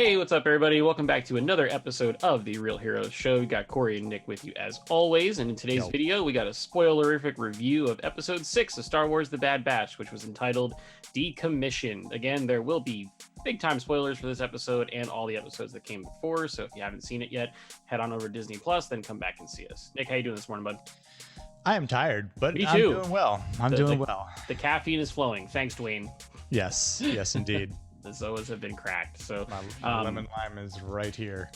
Hey, what's up, everybody? Welcome back to another episode of the Real Heroes Show. We got Cory and Nick with you as always, and in today's video, we got a spoilerific review of Episode 6 of Star Wars The Bad Batch, which was entitled Decommissioned. Again, there will be big-time spoilers for this episode and all the episodes that came before, so if you haven't seen it yet, head on over to Disney+, then come back and see us. Nick, how you doing this morning, bud? I am tired, but Me I'm too. doing well. I'm doing well. The caffeine is flowing. Thanks, Dwayne. Yes, indeed. The Zoas have been cracked. So my lemon lime is right here.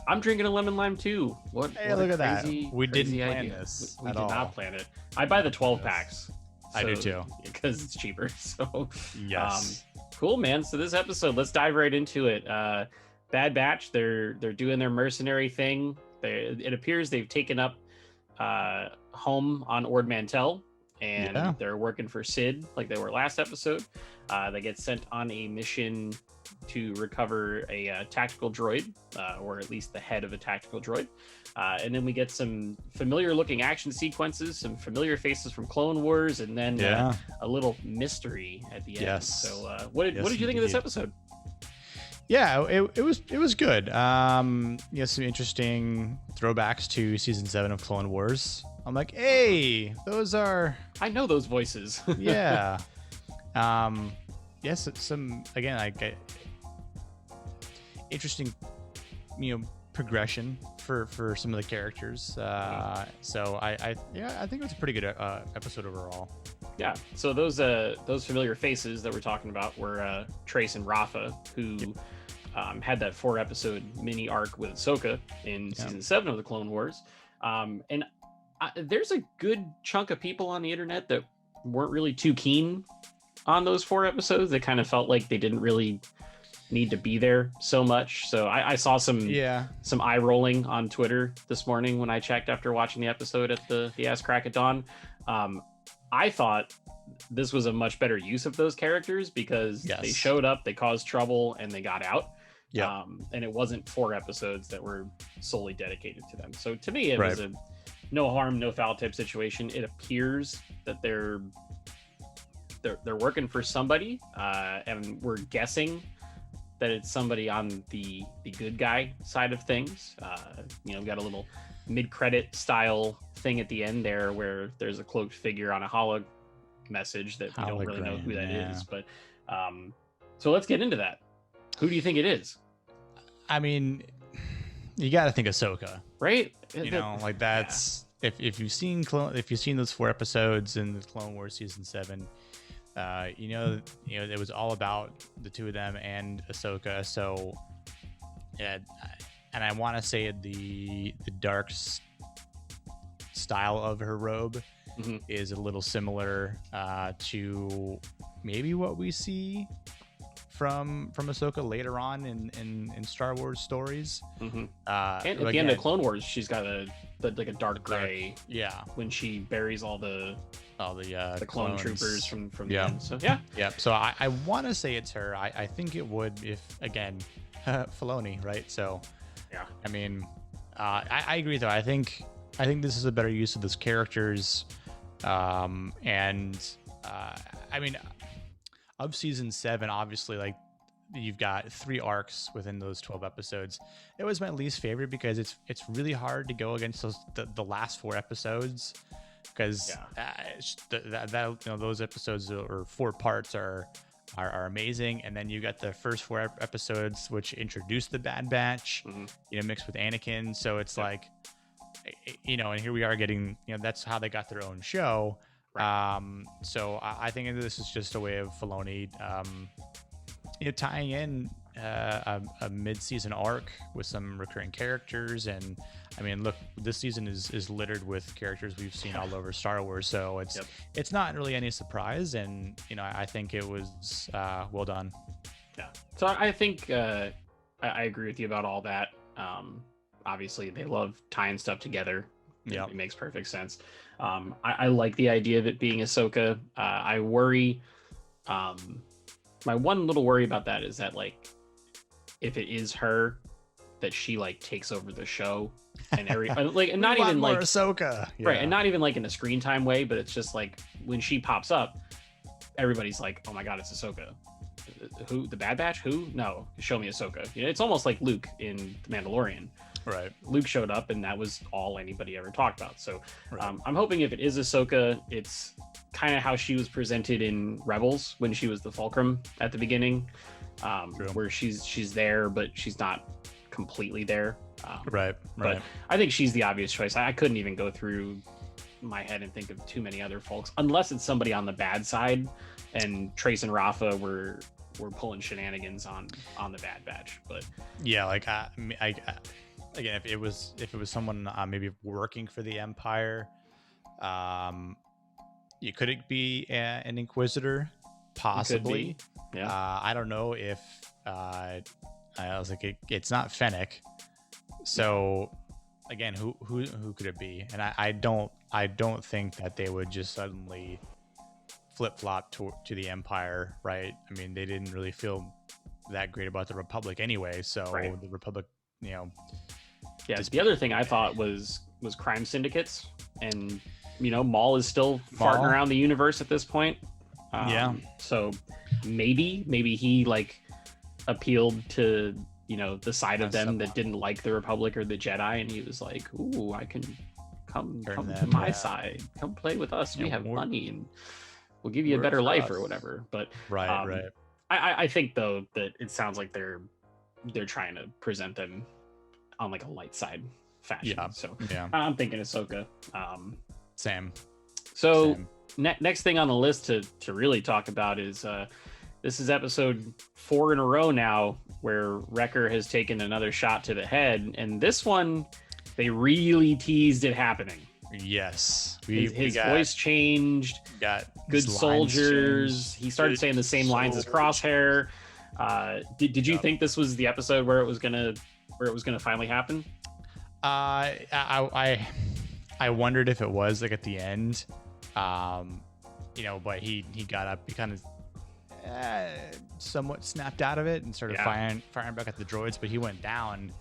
I'm drinking a lemon lime too. Hey, look at that. We didn't plan idea. this. We did not plan it. I buy the 12 packs. I do too. Because it's cheaper. So yes. Cool, man. So this episode, let's dive right into it. Bad Batch, they're doing their mercenary thing. It appears they've taken up home on Ord Mantell, and they're working for Sid like they were last episode. They get sent on a mission to recover a tactical droid, or at least the head of a tactical droid. And then we get some familiar looking action sequences, some familiar faces from Clone Wars, and then a little mystery at the end. Yes. So what did you think of this episode? Yeah, it was good. Some interesting throwbacks to season 7 of Clone Wars. I'm like, hey, those are... I know those voices. Yeah. Yes, some, again, like interesting, progression for some of the characters. So I think it was a pretty good episode overall. Yeah. So those familiar faces that we're talking about were Trace and Rafa, who had that 4-episode mini arc with Ahsoka in season 7 of the Clone Wars. And there's a good chunk of people on the internet that weren't really too keen on those 4 episodes. They kind of felt like they didn't really need to be there so much. So I saw some eye rolling on Twitter this morning when I checked after watching the episode at the ass crack at dawn. I thought this was a much better use of those characters because they showed up, they caused trouble, and they got out. Yeah. And it wasn't 4 episodes that were solely dedicated to them. So to me, it was a no harm, no foul type situation. It appears that they're working for somebody, and we're guessing that it's somebody on the good guy side of things. We've got a little mid-credit style thing at the end there where there's a cloaked figure on a holo message that we don't really know who that is. But so let's get into that. Who do you think it is? I mean, you got to think Ahsoka, right? That's if you've seen those 4 episodes in the Clone Wars season 7, it was all about the two of them and Ahsoka. So, and I want to say the dark style of her robe is a little similar to maybe what we see from Ahsoka later on in Star Wars stories. And at the end of Clone Wars, she's got a dark gray. Yeah. When she buries all the clone troopers from them. So So I want to say it's her. I think it would if again Filoni, right? So I mean, I agree though. I think this is a better use of those characters, and I mean, of season 7, obviously, like you've got 3 arcs within those 12 episodes. It was my least favorite because it's really hard to go against the last 4 episodes because those episodes or 4 parts are amazing, and then you got the first 4 episodes which introduced the Bad Batch, mixed with Anakin. So it's like, and here we are getting, that's how they got their own show. So I think this is just a way of Filoni, tying in a mid-season arc with some recurring characters. And I mean, look, this season is littered with characters we've seen all over Star Wars, so it's not really any surprise. And I think it was well done. Yeah. So I think I agree with you about all that. Obviously, they love tying stuff together. Yeah, it makes perfect sense. I like the idea of it being Ahsoka. I worry. My one little worry about that is that, like, if it is her, that she takes over the show and and not even like Ahsoka, right, and not even like in a screen time way, but it's just like when she pops up, everybody's like, oh my god, it's Ahsoka. who, the Bad Batch? Who? No, show me Ahsoka. You know, it's almost like Luke in The Mandalorian. Right. Luke showed up, and that was all anybody ever talked about. So Right. I'm hoping if it is Ahsoka, it's kind of how she was presented in Rebels when she was the Fulcrum at the beginning, where she's there, but she's not completely there. Right. But I think she's the obvious choice. I couldn't even go through my head and think of too many other folks, unless it's somebody on the bad side, and Trace and Rafa were pulling shenanigans on the Bad Batch. But yeah, like again, if it was someone maybe working for the Empire, could it be an Inquisitor? Possibly. Yeah. I don't know if I was like, it's not Fennec. So again, who could it be? And I don't think that they would just suddenly flip-flop to the Empire, right? I mean, they didn't really feel that great about the Republic anyway, so right. The Republic, Yeah, the other thing I thought was crime syndicates, and Maul is still farting around the universe at this point. So maybe he like appealed to the side of them that didn't like the Republic or the Jedi, and he was like, "Ooh, I can come to my side, come play with us. We have money, and we'll give you a better life or whatever." But right. I think though that it sounds like they're trying to present them on like a light side fashion. Yeah. So I'm thinking Ahsoka. Same. So next thing on the list to really talk about is this is episode 4 in a row now where Wrecker has taken another shot to the head, and this one they really teased it happening. Yes, his voice changed. Got good soldiers. He started saying the same lines as Crosshair. Did you think this was the episode where it was gonna finally happen? I wondered if it was like at the end, but he got up, he kind of somewhat snapped out of it and started firing back at the droids, but he went down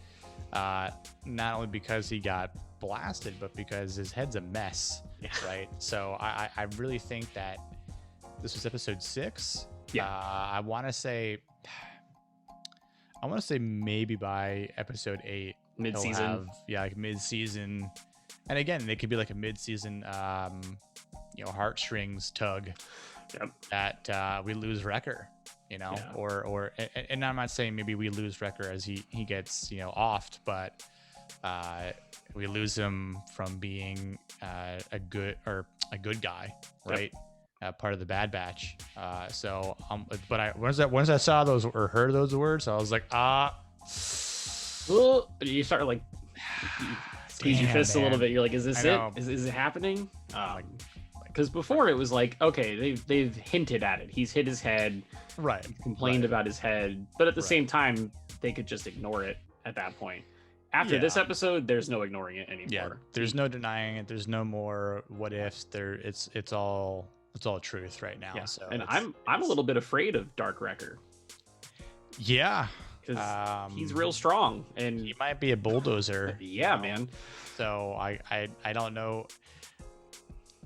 not only because he got blasted, but because his head's a mess. Right. So I really think that this was episode 6. I want to say maybe by episode 8, mid-season. Like mid-season. And again, it could be like a mid-season heartstrings tug. That we lose Wrecker, or and I'm not saying maybe we lose Wrecker as he gets offed, but we lose him from being a good guy, right? Part of the Bad Batch. But once I saw those or heard those words, I was like, you start like squeeze your fists a little bit. You're like, is this it? Is it happening? Because before it was like, okay, they've hinted at it. He's hit his head, right? He's complained about his head, but at the same time, they could just ignore it at that point. After this episode, there's no ignoring it anymore. Yeah, there's no denying it. There's no more what ifs. It's all truth right now. Yeah. So and I'm a little bit afraid of Dark Wrecker. Yeah, because he's real strong, and he might be a bulldozer. Yeah, man. So I don't know.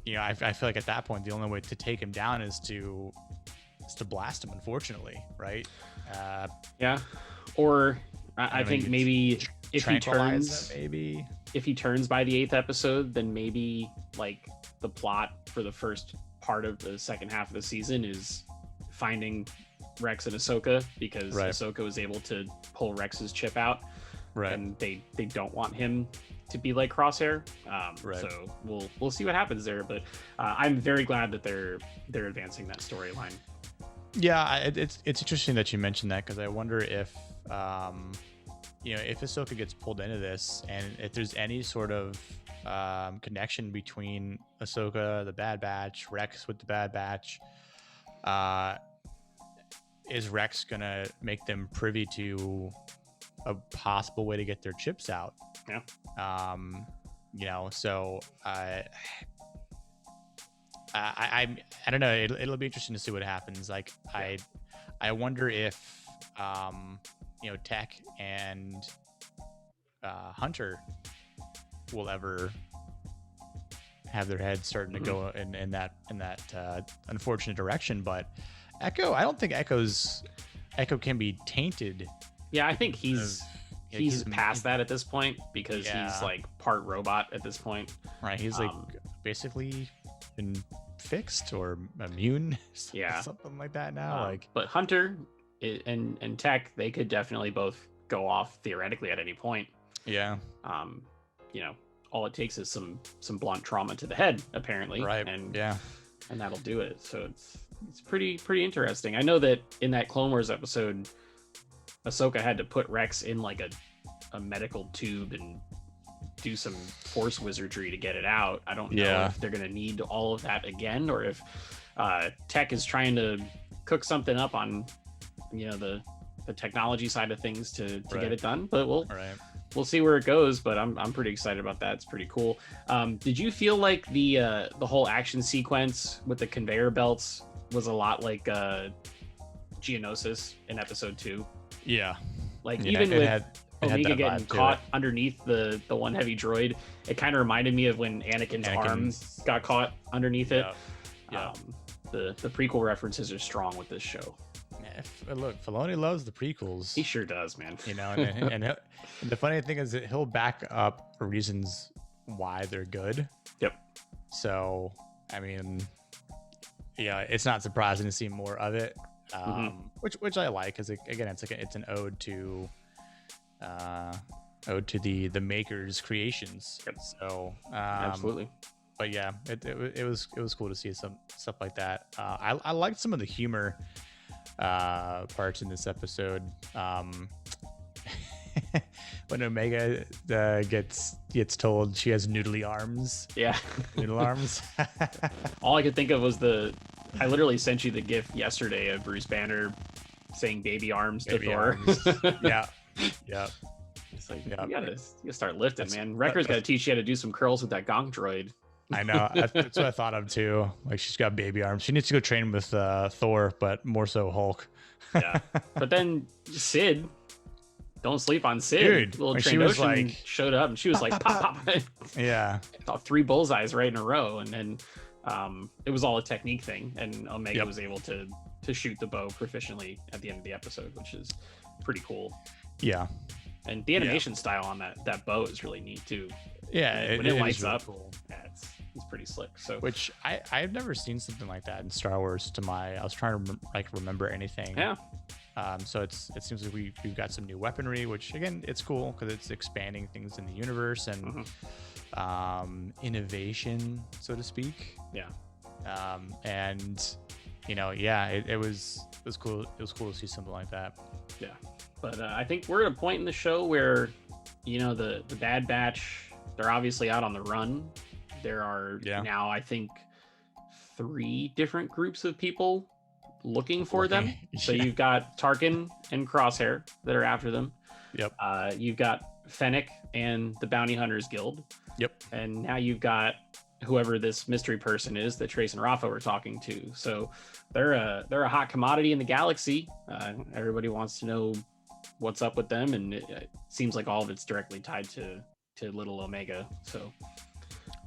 I feel like at that point the only way to take him down is to blast him, unfortunately, right? Or I think maybe if he turns by the 8th episode, then maybe like the plot for the first part of the second half of the season is finding Rex and Ahsoka, because Ahsoka was able to pull Rex's chip out, and they don't want him to be like Crosshair. So we'll see what happens there, but I'm very glad that they're advancing that storyline. Yeah, it's interesting that you mentioned that, because I wonder if if Ahsoka gets pulled into this, and if there's any sort of connection between Ahsoka, the Bad Batch, Rex with the Bad Batch. Is Rex gonna make them privy to a possible way to get their chips out? So I don't know. It'll be interesting to see what happens. Like I wonder if Tech and Hunter will ever have their heads starting to go in that unfortunate direction. But Echo, I don't think Echo can be tainted. Yeah, I think he's past that at this point because he's like part robot at this point. Right, he's like basically been fixed or immune, something like that now. But Hunter and Tech, they could definitely both go off theoretically at any point. Yeah. All it takes is some blunt trauma to the head, apparently. Right. And that'll do it. So it's pretty interesting. I know that in that Clone Wars episode, Ahsoka had to put Rex in like a medical tube and do some force wizardry to get it out. I don't know if they're gonna need all of that again, or if Tech is trying to cook something up on the technology side of things to get it done. But we'll see where it goes. But I'm pretty excited about that. It's pretty cool. Did you feel like the whole action sequence with the conveyor belts was a lot like Geonosis in episode 2? Yeah. Even with Omega getting caught underneath the one heavy droid, it kind of reminded me of when Anakin's arms got caught underneath it. Yeah. The prequel references are strong with this show. Look, Filoni loves the prequels. He sure does, man. And the funny thing is that he'll back up reasons why they're good. Yep. So, I mean, it's not surprising to see more of it, which I like, because again, it's an ode to the maker's creations. Yep. So, absolutely. But yeah, it was cool to see some stuff like that. I liked some of the humor parts in this episode. When Omega gets told she has noodly arms. Yeah. Noodle arms. All I could think of was I literally sent you the GIF yesterday of Bruce Banner saying baby arms to Thor. Yeah. It's like, you gotta start lifting, man. Wrecker's gotta teach you how to do some curls with that gong droid. I know. That's what I thought of too. Like, she's got baby arms. She needs to go train with Thor, but more so Hulk. Yeah. But then Sid, don't sleep on Sid. Dude, little Trandoshan showed up and she was like, pop. Yeah. I thought 3 bullseyes right in a row. And then it was all a technique thing. And Omega was able to shoot the bow proficiently at the end of the episode, which is pretty cool. Yeah. And the animation style on that bow is really neat too. Yeah. When it lights really up, cool. It's pretty slick. So, which I've never seen something like that in Star Wars. I was trying to remember anything. Yeah. So it seems like we've got some new weaponry, which again, it's cool because it's expanding things in the universe and innovation, so to speak. Yeah. And it was cool. It was cool to see something like that. Yeah. But I think we're at a point in the show where, the Bad Batch, they're obviously out on the run. There are now, I think, 3 different groups of people looking for them. So you've got Tarkin and Crosshair that are after them. Yep. You've got Fennec and the Bounty Hunters Guild. Yep. And now you've got whoever this mystery person is that Trace and Rafa were talking to. So they're a hot commodity in the galaxy. Everybody wants to know what's up with them, and it seems like all of it's directly tied to little Omega. So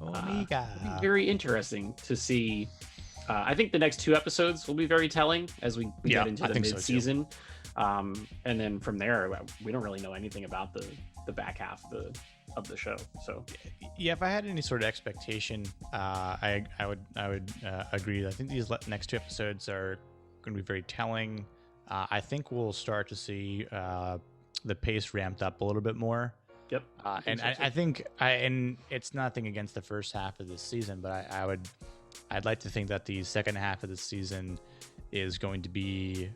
Omega. It'll be very interesting to see. I think the next 2 episodes will be very telling as we get into the mid-season. And then from there, we don't really know anything about the back half of the show. So if I had any sort of expectation, I would agree. I think these next 2 episodes are going to be very telling. I think we'll start to see the pace ramped up a little bit more. Yep. I think and it's nothing against the first half of this season, but I'd like to think that the second half of the season is going to be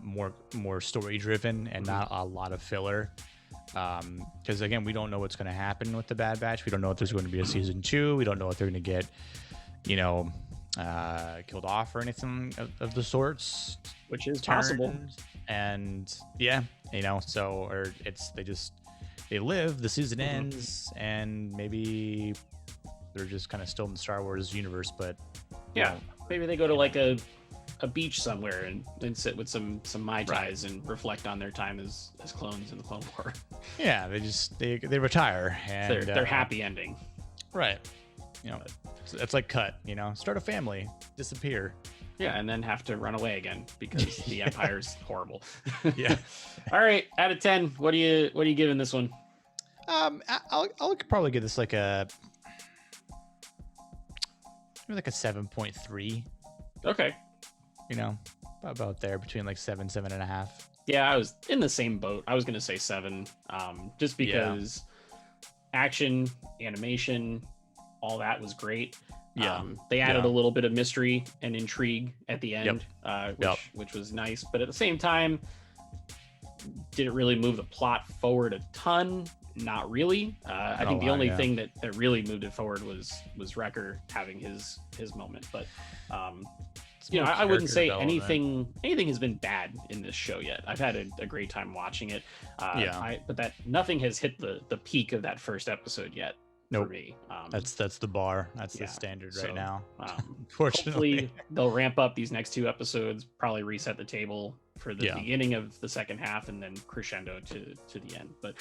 more story driven and not a lot of filler. Because again, we don't know what's going to happen with the Bad Batch. We don't know if there's going to be a season 2. We don't know if they're going to get, killed off or anything of the sorts, which is possible. And they live, the season ends, and maybe they're just kind of still in the Star Wars universe. But maybe they go to like a beach somewhere and sit with some Mai Tais and reflect on their time as clones in the Clone War. Yeah, they retire and their happy ending. Right. It's like cut. Start a family, disappear. Yeah, and then have to run away again because the Empire's horrible. Yeah. All right, out of 10, what are you giving this one? I'll probably give this like a 7.3. Okay. You know, about there between like 7.5. Yeah, I was in the same boat. I was gonna say 7, just because action, animation, all that was great. Yeah, they added a little bit of mystery and intrigue at the end, Yep. which was nice. But at the same time, didn't really move the plot forward a ton. Not really. I think the only thing that really moved it forward was Wrecker having his moment. But I wouldn't say anything has been bad in this show yet. I've had a great time watching it. But that nothing has hit the peak of that first episode yet. For me. That's the bar. That's the standard right now. Unfortunately, hopefully they'll ramp up these next 2 episodes, probably reset the table for the beginning of the second half and then crescendo to the end. But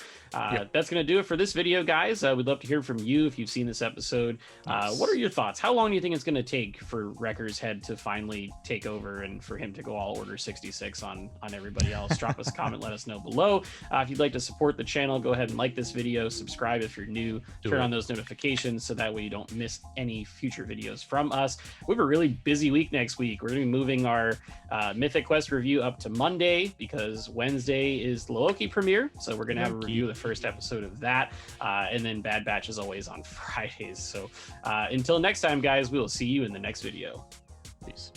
that's going to do it for this video, guys. We'd love to hear from you if you've seen this episode. What are your thoughts? How long do you think it's going to take for Wrecker's head to finally take over and for him to go all Order 66 on everybody else? Drop us a comment, let us know below. If you'd like to support the channel, go ahead and like this video, subscribe if you're new, turn on those notifications so that way you don't miss any future videos from us. We have a really busy week next week. We're going to be moving our Mythic Quest review up to Monday because Wednesday is the Loki premiere. So we're going to have a review of the first episode of that. And then Bad Batch is always on Fridays. So until next time, guys, we will see you in the next video. Peace.